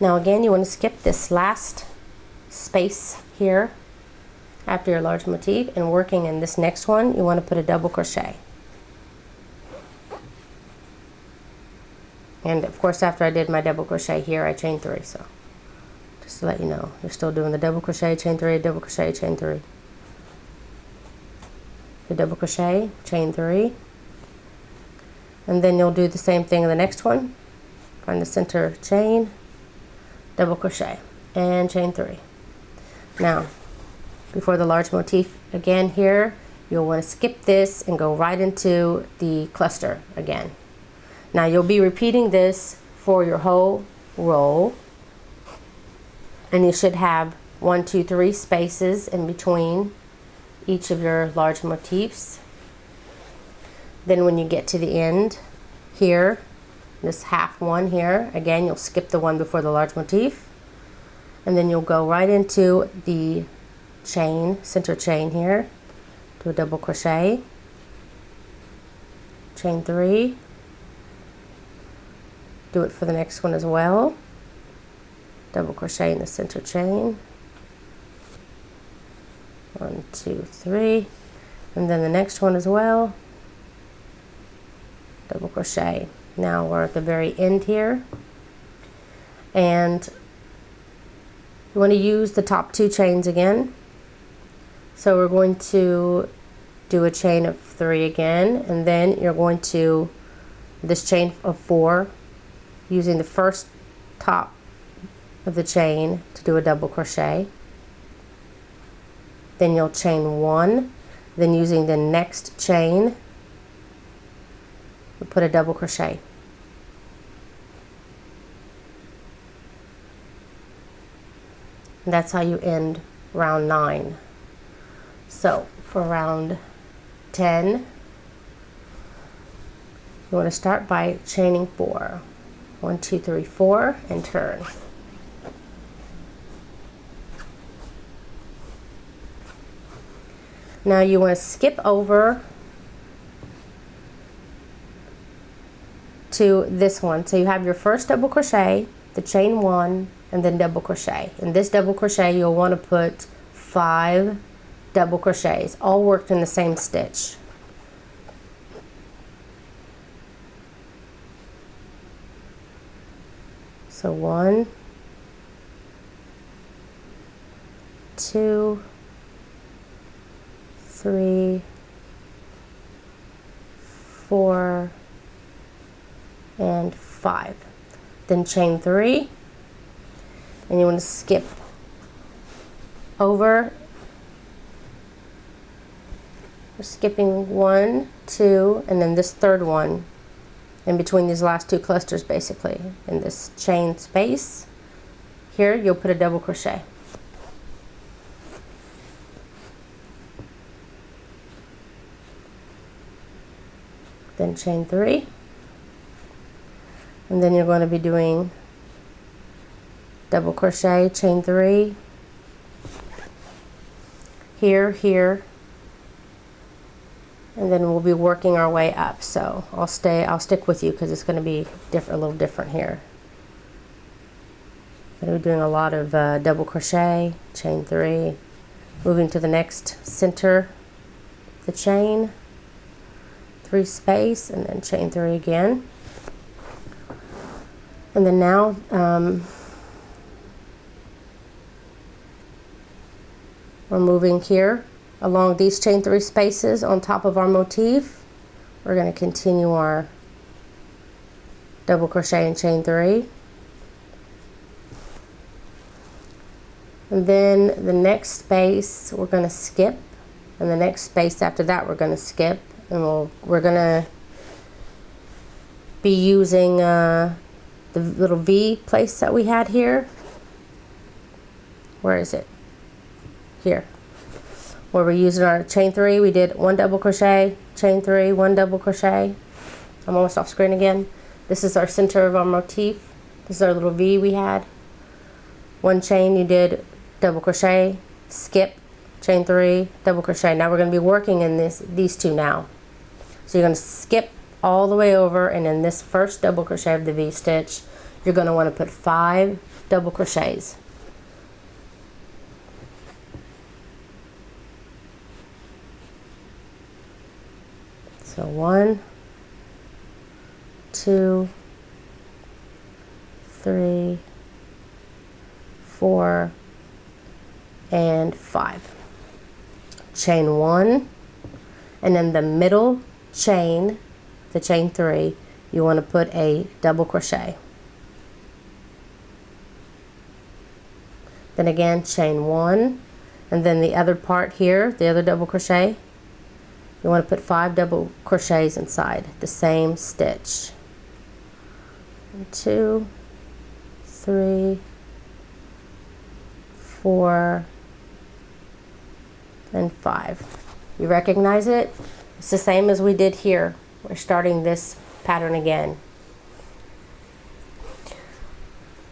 Now again, you want to skip this last space here after your large motif, and working in this next one, you want to put a double crochet. And of course, after I did my double crochet here, I chained 3, so just to let you know, you're still doing the double crochet, chain 3, double crochet, chain 3. The double crochet, chain 3. And then you'll do the same thing in the next one. Find the center chain, double crochet, and chain 3. Now, before the large motif again here, you'll want to skip this and go right into the cluster again. Now you'll be repeating this for your whole row, and you should have 1, 2, 3 spaces in between each of your large motifs. Then when you get to the end here, this half one here, again you'll skip the one before the large motif, and then you'll go right into the chain, center chain here, do a double crochet, chain 3, do it for the next one as well, double crochet in the center chain, 1, 2, 3, and then the next one as well, double crochet. Now we're at the very end here, and you want to use the top 2 chains again. So we're going to do a chain of 3 again, and then you're going to this chain of 4, using the first top of the chain to do a double crochet. Then you'll chain 1, then using the next chain, you'll put a double crochet. And that's how you end round 9. So for round 10, you want to start by chaining 4. 1, 2, 3, 4, and turn. Now you want to skip over to this one. So you have your first double crochet, the chain 1, and then double crochet. In this double crochet, you'll want to put 5 double crochets, all worked in the same stitch. So 1, 2, 3, 4, and 5. Then chain 3, and you want to skip over. We're skipping 1, 2, and then this third one in between these last 2 clusters, basically in this chain space here, you'll put a double crochet. Then chain 3, and then you're going to be doing double crochet, chain 3 here, here, and then we'll be working our way up. So I'll stick with you because it's going to be a little different here. I'm going to be doing a lot of double crochet, chain 3, moving to the next center, the chain, 3 space, and then chain 3 again. And then now we're moving here along these chain 3 spaces on top of our motif. We're going to continue our double crochet and chain 3. And then the next space we're going to skip, and the next space after that we're going to skip, and we're going to be using the little V place that we had here. Where is it? Here. Where we're using our chain 3, we did 1 double crochet, chain 3, 1 double crochet. I'm almost off screen again. This is our center of our motif. This is our little V we had. 1 chain, you did double crochet, skip, chain 3, double crochet. Now we're going to be working in these 2 now. So you're going to skip all the way over, and in this first double crochet of the V stitch, you're going to want to put 5 double crochets. So 1, 2, 3, 4, and 5. Chain 1, and then the middle chain, the chain 3, you want to put a double crochet. Then again, chain 1, and then the other part here, the other double crochet, you want to put 5 double crochets inside the same stitch. 1, 2, 3, 4, and 5. You recognize it? It's the same as we did here. We're starting this pattern again.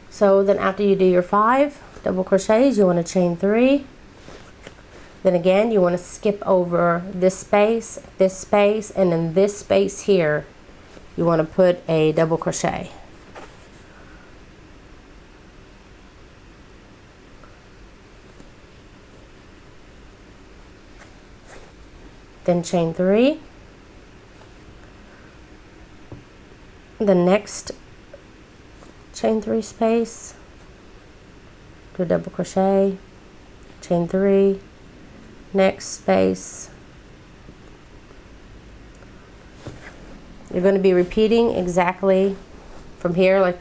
So then after you do your 5 double crochets, you want to chain 3. Then again, you want to skip over this space, and in this space here, you want to put a double crochet. Then chain 3. The next chain 3 space, do a double crochet, chain 3, next space. You're going to be repeating exactly from here, like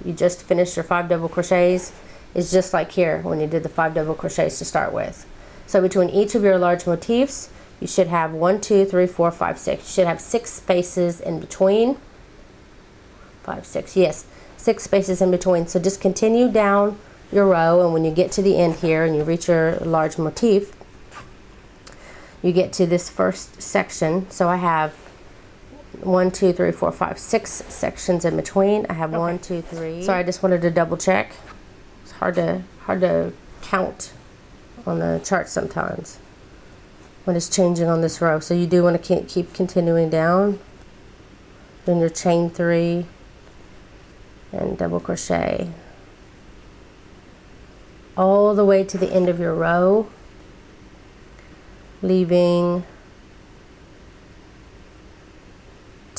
you just finished your 5 double crochets. It's just like here when you did the 5 double crochets to start with. So between each of your large motifs, you should have 1, 2, 3, 4, 5, 6. You should have 6 spaces in between. 5, 6, yes, 6 spaces in between. So just continue down your row, and when you get to the end here and you reach your large motif, you get to this first section. So I have 1, 2, 3, 4, 5, 6 sections in between. I have 1, 2, 3. So I just wanted to double check. It's hard to count on the chart sometimes when it's changing on this row. So you do want to keep continuing down. Then your chain 3 and double crochet all the way to the end of your row, leaving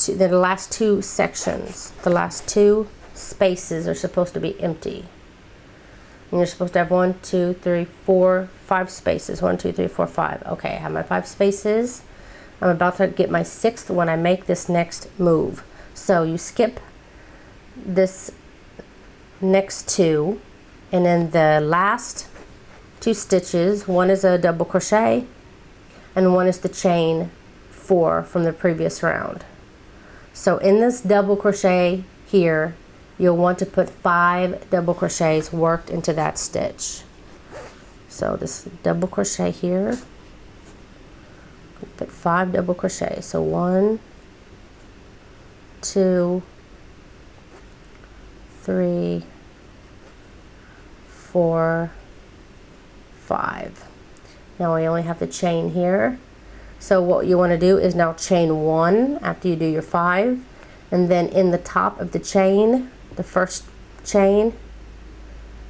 the last 2 sections, the last 2 spaces are supposed to be empty. And you're supposed to have 1, 2, 3, 4, 5 spaces. 1, 2, 3, 4, 5. Okay, I have my 5 spaces. I'm about to get my 6th when I make this next move. So you skip this next 2, and then the last 2 stitches, one is a double crochet and one is the chain 4 from the previous round. So in this double crochet here, you'll want to put 5 double crochets worked into that stitch. So this double crochet here, put 5 double crochets. So 1, 2, 3, 4, 5. Now we only have the chain here. So what you want to do is now chain 1 after you do your 5, and then in the top of the chain, the first chain,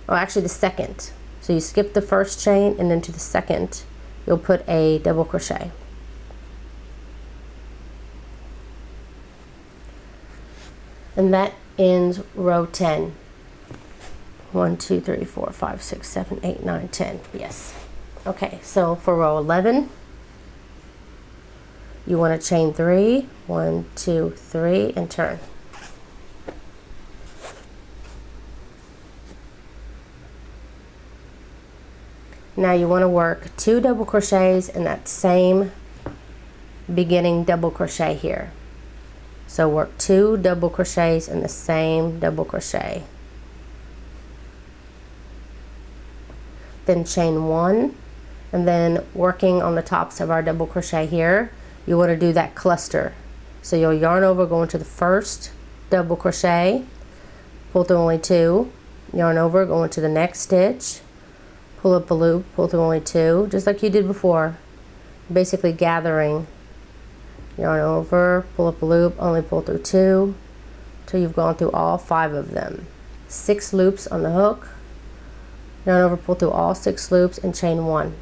or actually the second. So you skip the first chain, and then to the second, you'll put a double crochet. And that ends row 10. 1, 2, 3, 4, 5, 6, 7, 8, 9, 10. Yes. Okay, so for row 11, you want to chain 3, 1, 2, 3, and turn. Now you want to work 2 double crochets in that same beginning double crochet here. So work 2 double crochets in the same double crochet. Then chain 1, and then working on the tops of our double crochet here, you want to do that cluster. So you'll yarn over, go into the first double crochet, pull through only 2, yarn over, go into the next stitch, pull up a loop, pull through only 2, just like you did before, basically gathering. Yarn over, pull up a loop, only pull through 2 till you've gone through all 5 of them. 6 loops on the hook, yarn over, pull through all 6 loops and chain 1.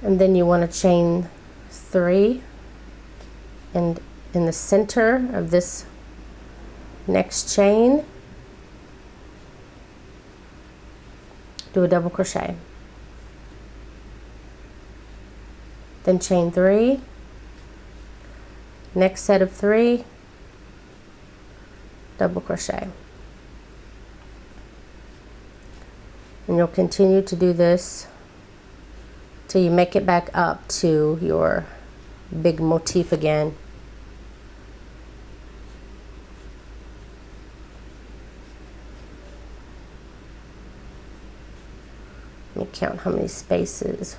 And then you want to chain 3, and in the center of this next chain, do a double crochet. Then chain 3, next set of 3, double crochet. And you'll continue to do this till you make it back up to your big motif again. Let me count how many spaces.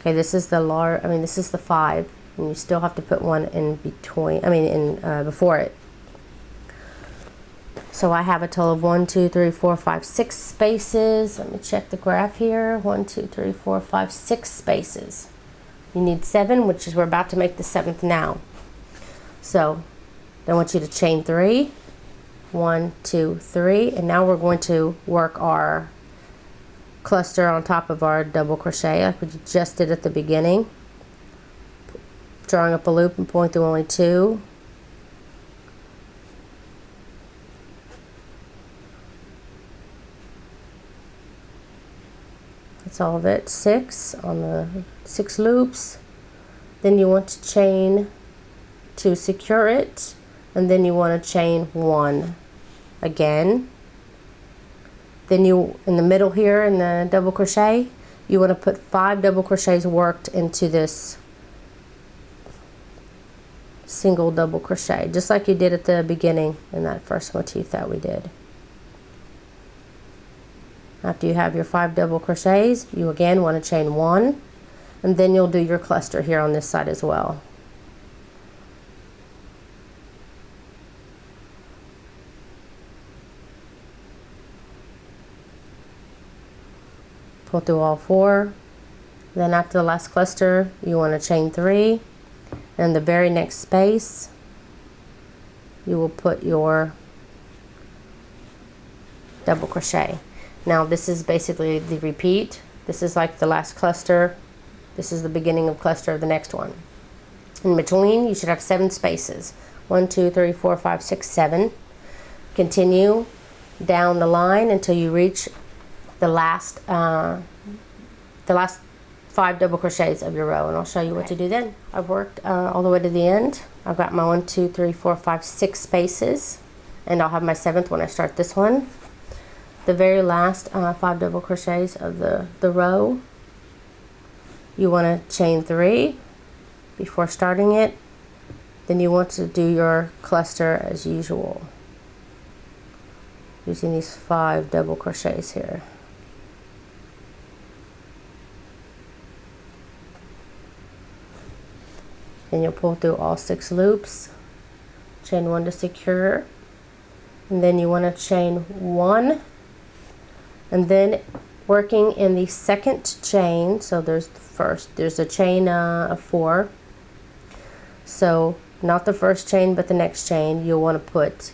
Okay, this is the this is the 5, and you still have to put one in between, before it. So I have a total of 1, 2, 3, 4, 5, 6 spaces. Let me check the graph here. 1, 2, 3, 4, 5, 6 spaces. You need 7, which is we're about to make the 7th now. So then I want you to chain 3. 1, 2, 3, and now we're going to work our cluster on top of our double crochet like we just did at the beginning, drawing up a loop and pulling through only 2. That's all of it. 6 on the 6 loops. Then you want to chain to secure it, and then you want to chain 1 again. Then you, in the middle here in the double crochet, you want to put 5 double crochets worked into this single double crochet, just like you did at the beginning in that first motif that we did. After you have your 5 double crochets, you again want to chain 1, and then you'll do your cluster here on this side as well. Pull through all 4. Then after the last cluster, you want to chain 3. And the very next space, you will put your double crochet. Now this is basically the repeat. This is like the last cluster. This is the beginning of cluster of the next one. In between, you should have 7 spaces. 1, 2, 3, 4, 5, 6, 7. Continue down the line until you reach the last 5 double crochets of your row, and I'll show you what to do then. I've worked all the way to the end. I've got my 1, 2, 3, 4, 5, 6 spaces, and I'll have my 7th when I start this one. The very last 5 double crochets of the row, you want to chain 3 before starting it. Then you want to do your cluster as usual, using these 5 double crochets here. Then you'll pull through all 6 loops, chain 1 to secure, and then you want to chain 1, and then working in the second chain, so there's a chain of 4, so not the first chain but the next chain, you'll want to put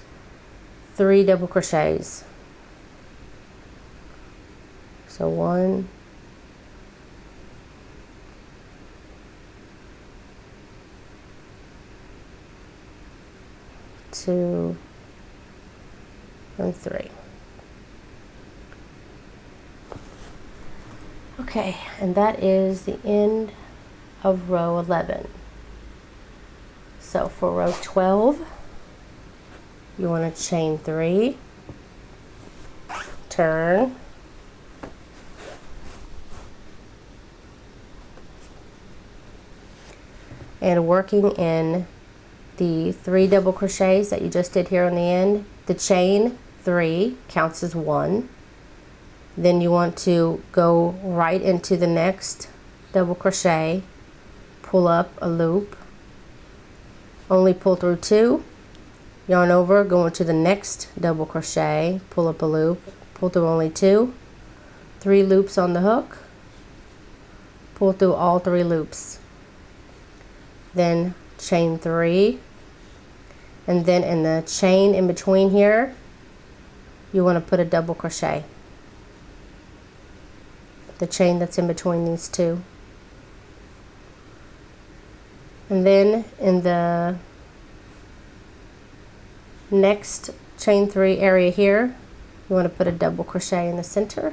3 double crochets. So 1, 2, and 3. Okay, and that is the end of row 11. So for row 12, you want to chain 3, turn, and working in the 3 double crochets that you just did here on the end, the chain 3 counts as 1. Then you want to go right into the next double crochet, pull up a loop, only pull through 2, yarn over, go into the next double crochet, pull up a loop, pull through only 2, 3 loops on the hook, pull through all 3 loops. Then chain 3, and then in the chain in between here you want to put a double crochet, the chain that's in between these two. And then in the next chain 3 area here, you want to put a double crochet in the center.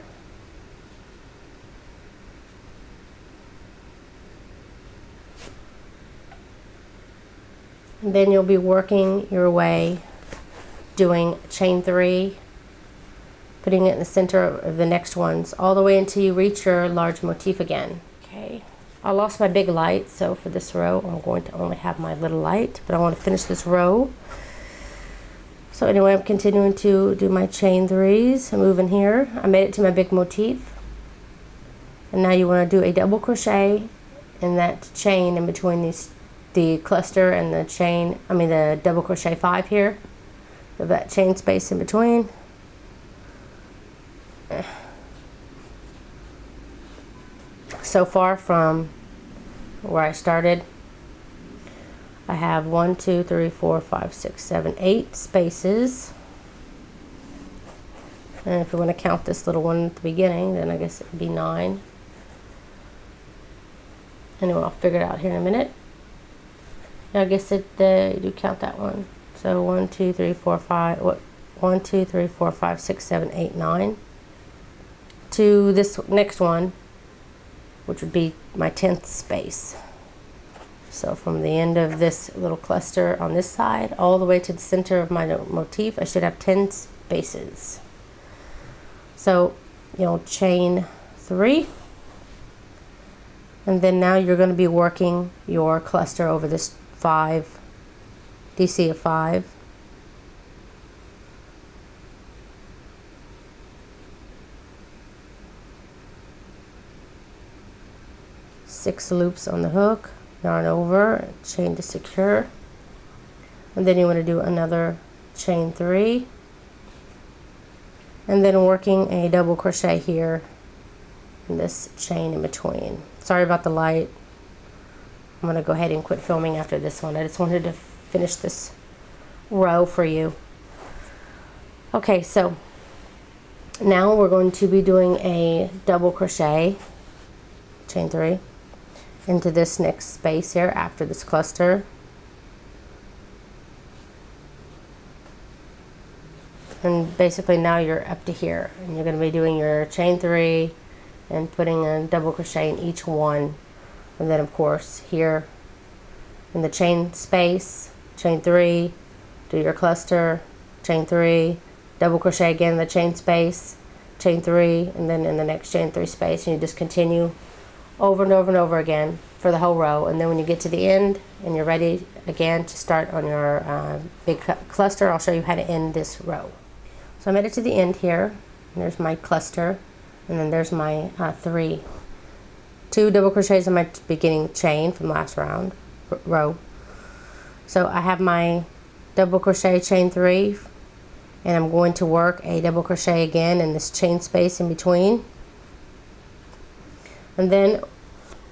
And then you'll be working your way doing chain 3, putting it in the center of the next ones, all the way until you reach your large motif again. Okay, I lost my big light, so for this row I'm going to only have my little light, but I want to finish this row. So anyway, I'm continuing to do my chain 3s. I'm moving here. I made it to my big motif. And now you want to do a double crochet in that chain in between these, the cluster and the chain, the double crochet 5 here. Of that chain space in between. So far from where I started, I have 1, 2, 3, 4, 5, 6, 7, 8 spaces. And if you want to count this little one at the beginning, then I guess it would be 9. Anyway, I'll figure it out here in a minute. I guess you do count that one. So 1, 2, 3, 4, 5. 1, 2, 3, 4, 5, 6, 7, 8, 9. To this next one, which would be my 10th space. So from the end of this little cluster on this side all the way to the center of my motif, I should have 10 spaces. So you'll chain 3, and then now you're going to be working your cluster over this 5, DC of 5. Six loops on the hook, yarn over, chain to secure, and then you want to do another chain 3, and then working a double crochet here in this chain in between. Sorry about the light. I'm going to go ahead and quit filming after this one. I just wanted to finish this row for you. Okay, so now we're going to be doing a double crochet, chain 3, into this next space here after this cluster. And basically now you're up to here, and you're going to be doing your chain 3 and putting a double crochet in each one. And then of course here in the chain space, chain 3, do your cluster, chain 3, double crochet again in the chain space, chain 3, and then in the next chain 3 space, and you just continue over and over and over again for the whole row. And then when you get to the end and you're ready again to start on your big cluster, I'll show you how to end this row. So I made it to the end here, and there's my cluster, and then there's my 2 double crochets in my beginning chain from last row. So I have my double crochet chain 3, and I'm going to work a double crochet again in this chain space in between. And then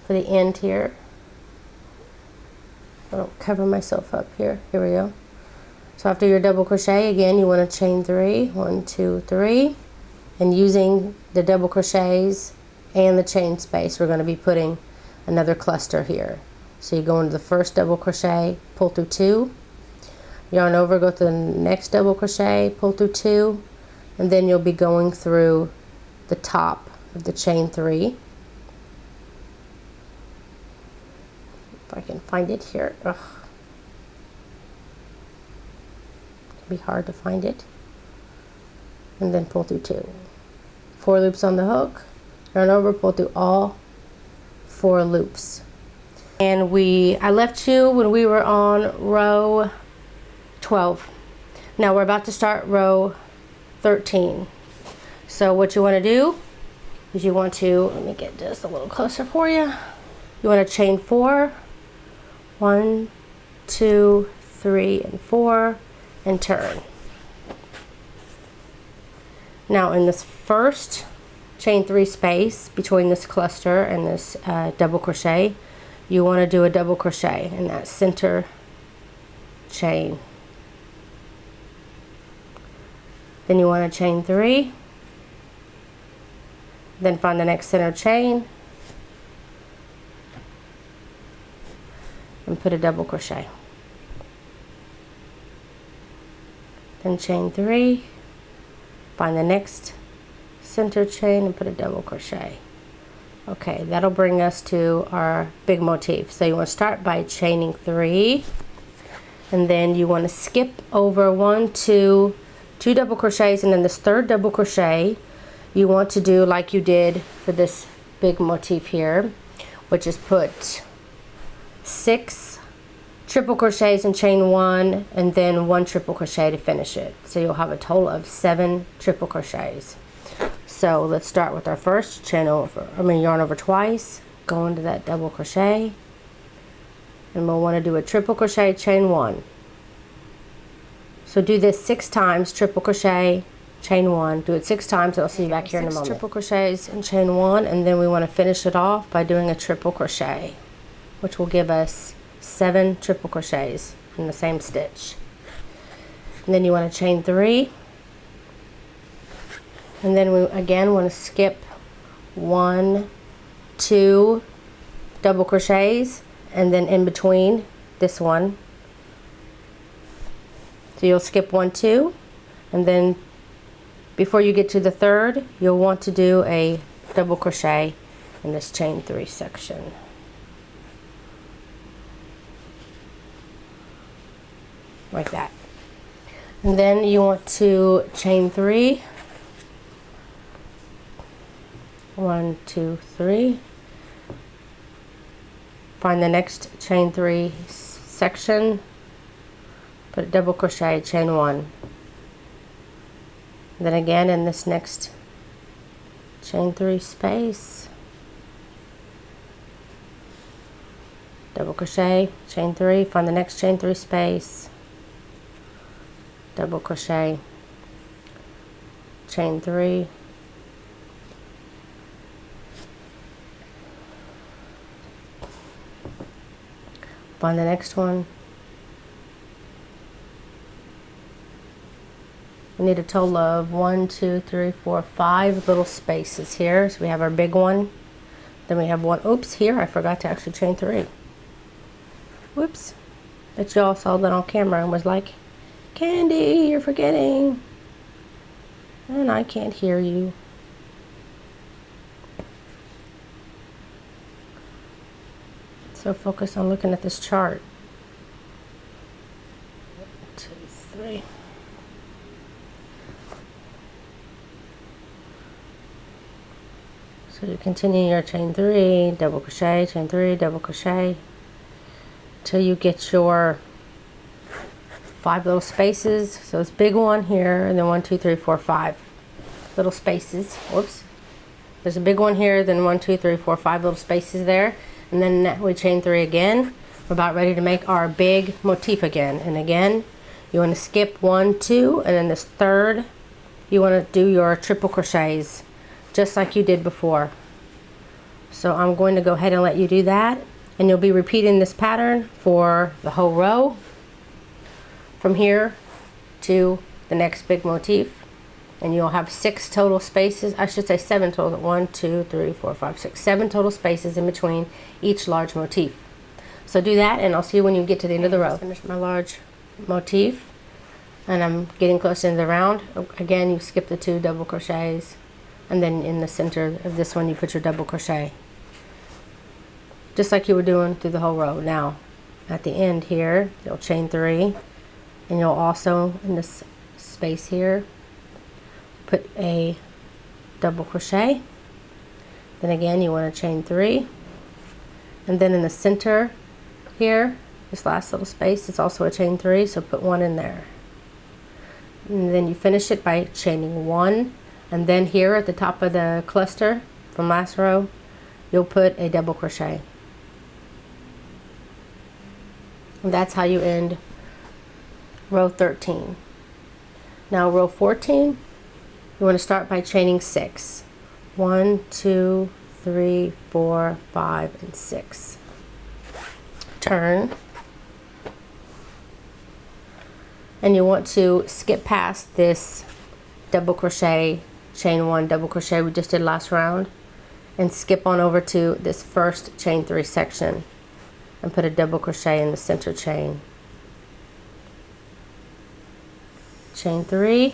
for the end here, I don't cover myself up here. Here we go. So after your double crochet, again, you want to chain 3, 1, 2, 3, and using the double crochets and the chain space, we're going to be putting another cluster here. So you go into the first double crochet, pull through 2, yarn over, go to the next double crochet, pull through 2, and then you'll be going through the top of the chain 3. If I can find it here. Ugh. It'll be hard to find it. And then pull through 2. 4 loops on the hook, yarn over, pull through all 4 loops. And I left you when we were on row 12. Now we're about to start row 13. So what you want to do is you want to, let me get just a little closer for you. You want to chain 4, 1, 2, 3, and 4, and turn. Now in this first chain 3 space between this cluster and this double crochet, you want to do a double crochet in that center chain. Then you want to chain 3, then find the next center chain and put a double crochet. Then chain 3, find the next center chain and put a double crochet. Okay, that'll bring us to our big motif. So you want to start by chaining 3, and then you want to skip over 1, 2 double crochets, and then this third double crochet you want to do like you did for this big motif here, which is put 6 triple crochets and chain 1, and then 1 triple crochet to finish it. So you'll have a total of 7 triple crochets. So let's start with our first yarn over twice, go into that double crochet, and we'll want to do a triple crochet, chain 1. So do this 6 times, triple crochet, chain 1. Do it 6 times, and I'll see you back here in a moment. 6 triple crochets and chain 1, and then we want to finish it off by doing a triple crochet, which will give us 7 triple crochets in the same stitch. And then you want to chain 3, and then we again want to skip 1, 2 double crochets, and then in between this one, so you'll skip 1, 2, and then before you get to the third, you'll want to do a double crochet in this chain 3 section. Like that. And then you want to chain 3. 1, 2, 3. Find the next chain 3 section, put a double crochet, chain 1. Then again in this next chain 3 space, double crochet, chain 3, find the next chain 3 space, double crochet, chain 3, find the next one. We need a total of 1, 2, 3, 4, 5 little spaces here. So we have our big one, then we have one, oops, here I forgot to actually chain 3. Whoops. But y'all saw that on camera and was like, Candy, you're forgetting. And I can't hear you. So focus on looking at this chart. 1, 2, 3. So you continue your chain 3, double crochet, chain 3, double crochet, till you get your 5 little spaces. So it's big one here, and then 1, 2, 3, 4, 5 little spaces. Whoops. There's a big one here, then 1, 2, 3, 4, 5 little spaces there, and then we chain 3 again. We're about ready to make our big motif again. And again, you want to skip 1, 2, and then this third, you want to do your triple crochets, just like you did before. So I'm going to go ahead and let you do that, and you'll be repeating this pattern for the whole row from here to the next big motif, and you'll have 6 total spaces, I should say 7 total, 1, 2, 3, 4, 5, 6, 7 total spaces in between each large motif. So do that, and I'll see you when you get to the end of the row. Finish my large motif, and I'm getting close to the end of the round. Again, you skip the 2 double crochets, and then in the center of this one you put your double crochet, just like you were doing through the whole row. Now at the end here, you'll chain 3, and you'll also in this space here put a double crochet. Then again you want to chain 3, and then in the center here, this last little space, is also a chain 3, so put 1 in there, and then you finish it by chaining 1. And then here at the top of the cluster from last row, you'll put a double crochet. And that's how you end row 13. Now row 14, you want to start by chaining 6. 1, 2, 3, 4, 5, and 6. turn, and you want to skip past this double crochet, chain 1, double crochet we just did last round, and skip on over to this first chain 3 section and put a double crochet in the center chain. Chain 3,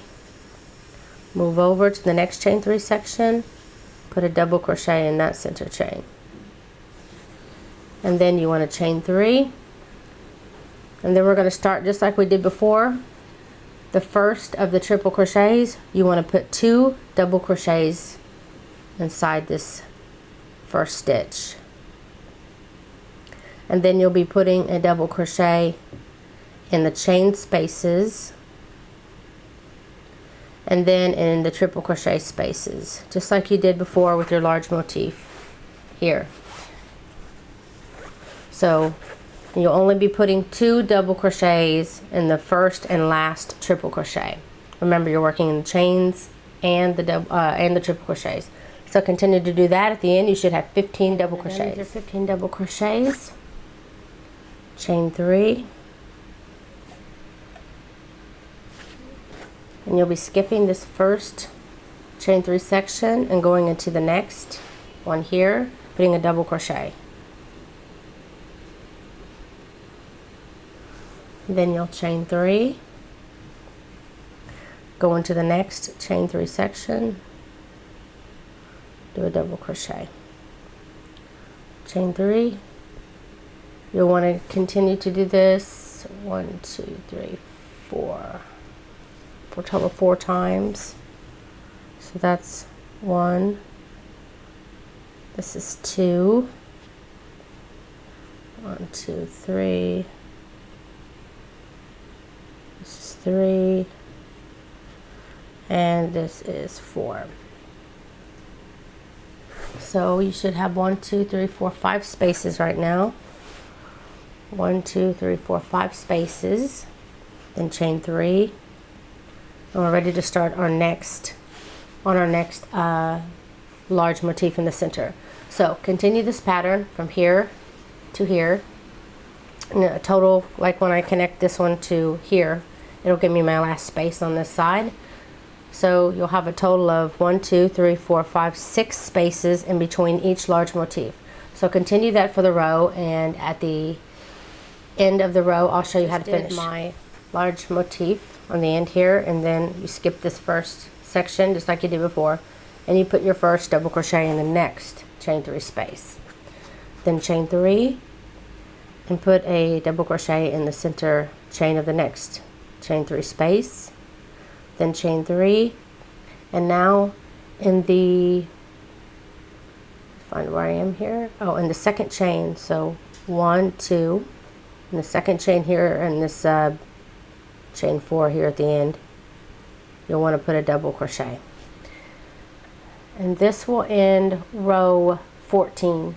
move over to the next chain 3 section, put a double crochet in that center chain. And then you want to chain 3, and then we're going to start just like we did before. The first of the triple crochets, you want to put 2 double crochets inside this first stitch, and then you'll be putting a double crochet in the chain spaces and then in the triple crochet spaces, just like you did before with your large motif here. So you'll only be putting 2 double crochets in the first and last triple crochet. Remember, you're working in the chains and the triple crochets. So continue to do that. At the end, you should have 15 double crochets. Your 15 double crochets. Chain 3. And you'll be skipping this first chain 3 section and going into the next one here, putting a double crochet. Then you'll chain 3, go into the next chain 3 section, do a double crochet. Chain 3. You'll want to continue to do this 1, 2, 3, 4 for a total of 4 times. So that's 1. This is 2. 1, 2, 3. This is 3, and this is 4. So you should have 1, 2, 3, 4, 5 spaces right now. 1, 2, 3, 4, 5 spaces. Then chain 3, and we're ready to start our next large motif in the center. So continue this pattern from here to here. And a total, like when I connect this one to here, it'll give me my last space on this side. So you'll have a total of 1, 2, 3, 4, 5, 6 spaces in between each large motif. So continue that for the row, and at the end of the row I'll show you how to finish my large motif on the end here, and then you skip this first section just like you did before, and you put your first double crochet in the next chain 3 space. Then chain 3 and put a double crochet in the center chain of the next chain 3 space. Then chain 3, and now in the, find where I am here, oh, in the second chain, so 1, 2, in the second chain here, and this chain 4 here at the end, you'll want to put a double crochet, and this will end row 14.